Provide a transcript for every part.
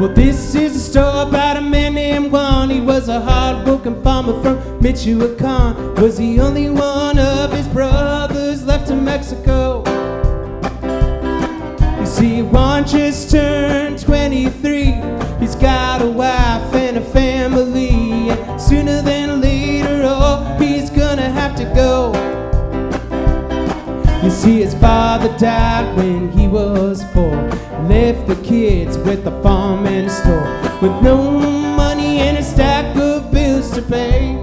Well, this is a story about a man named Juan. He was a hard-working farmer from Michoacan. Was the only one of his brothers left in Mexico. You see, Juan just turned 23. He's got a wife and a family, and sooner than later, oh, he's gonna have to go. You see, his father died when he was 4. Left the kids with a farm and a store, with no money and a stack of bills to pay.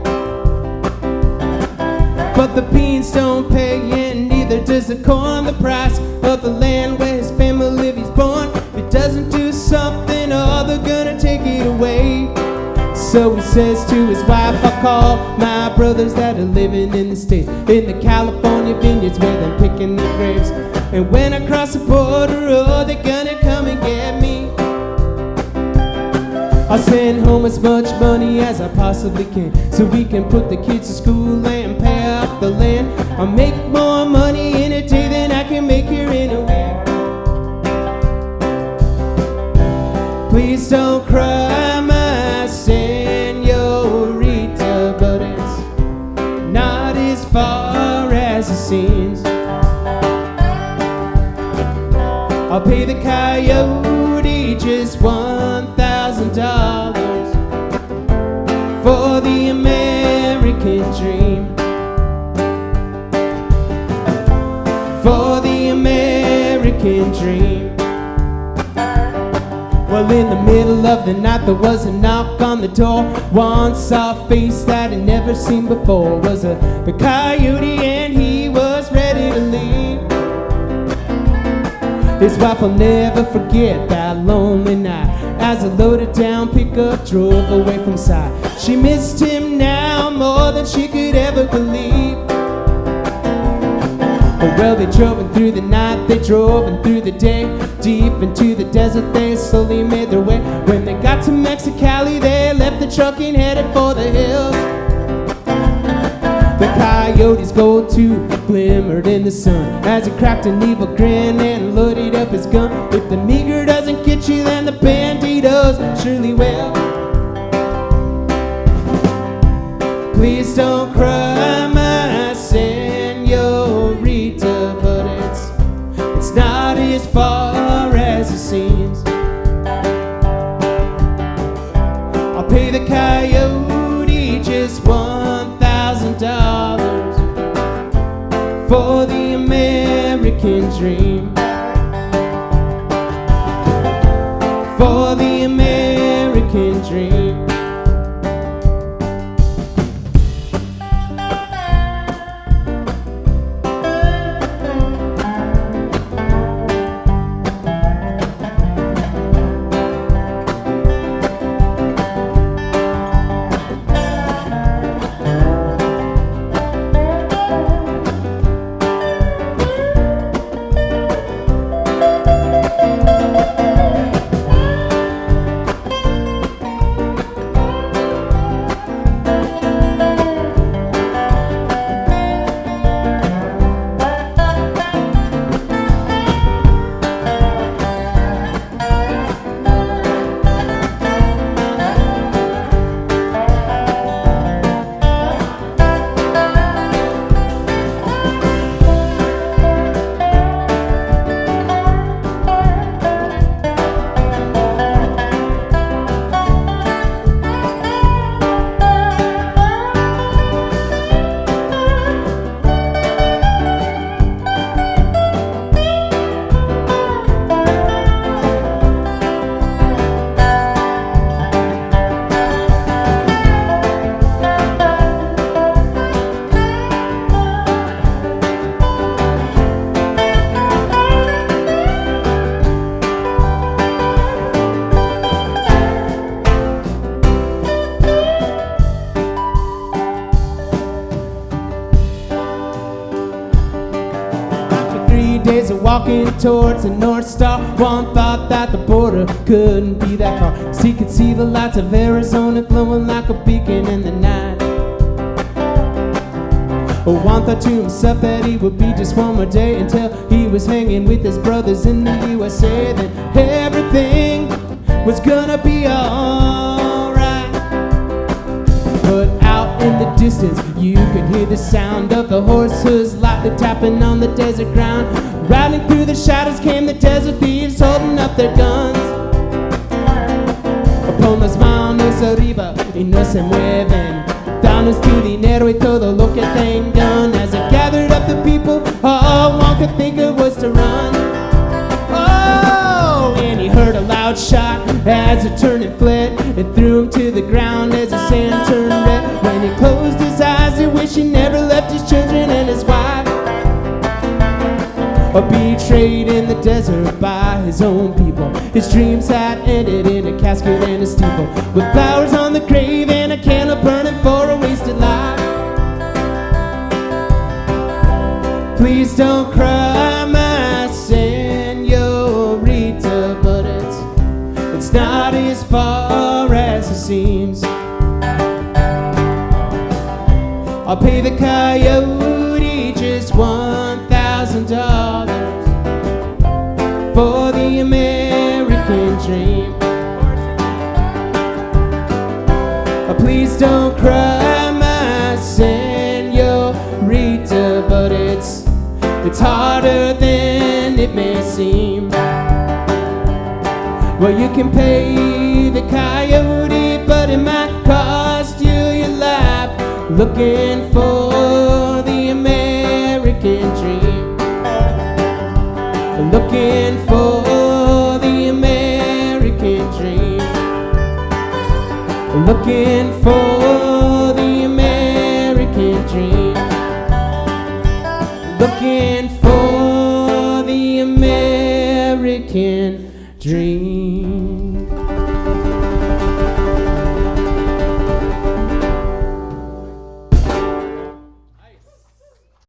But the beans don't pay, and neither does the corn. The price of the land where his family lives born. If it doesn't do something, oh, they're gonna take it away. So he says to his wife, I'll call my brothers that are living in the States, in the California vineyards where they're picking their grapes. And when I cross the border, oh, they're gonna come and get me. I'll send home as much money as I possibly can, so we can put the kids to school and pay off the land. I'll make more money in a day than I can make here in a week. Please don't cry, my señorita, but it's not as far as it seems. I'll pay the coyote just $1,000 for the American dream. For the American dream. Well, in the middle of the night there was a knock on the door. Juan saw a face that he'd never seen before. It was the coyote, and he was ready to leave. His wife will never forget that lonely night as a loaded down pickup drove away from sight. She missed him now more than she could ever believe. Well, they drove in through the night, they drove in through the day. Deep into the desert they slowly made their way. When they got to Mexicali, they left the truck and headed for the hills. The coyote's gold tooth glimmered in the sun as he cracked an evil grin and loaded up his gun. If the meager doesn't get you, then the banditos surely will. Please don't cry, my señorita, but it's not as far as it seems. I'll pay the coyote just $1,000 for the American dream. For the American dream. Days of walking towards the North Star, Juan thought that the border couldn't be that far, so he could see the lights of Arizona glowing like a beacon in the night. But Juan thought to himself that he would be just one more day until he was hanging with his brothers in the USA. Then everything was gonna be alright. But out in the distance you could hear the sound of the horses lightly tapping on the desert ground. Riding through the shadows came the desert thieves holding up their guns. Pon las manos arriba y no se mueven. Danos tu dinero y todo lo que tengan. As it gathered up the people, all one could think of was to run. Oh, and he heard a loud shot as it turned and fled. It threw him to the ground as the sand turned red. When he closed his eyes, he wished he never left his children and his wife. Betrayed in the desert by his own people. His dreams had ended in a casket and a steeple, with flowers on the grave and a candle burning for a wasted life. Please don't cry, my señorita, but it's not as far as it seems. I'll pay the coyote just $1,000 for the American dream. Please don't cry, my señorita, but it's harder than it may seem. Well, you can pay the coyote, but it might cost you your life, looking for the American dream. Looking for the American dream. Looking for the American dream. Looking for the American dream.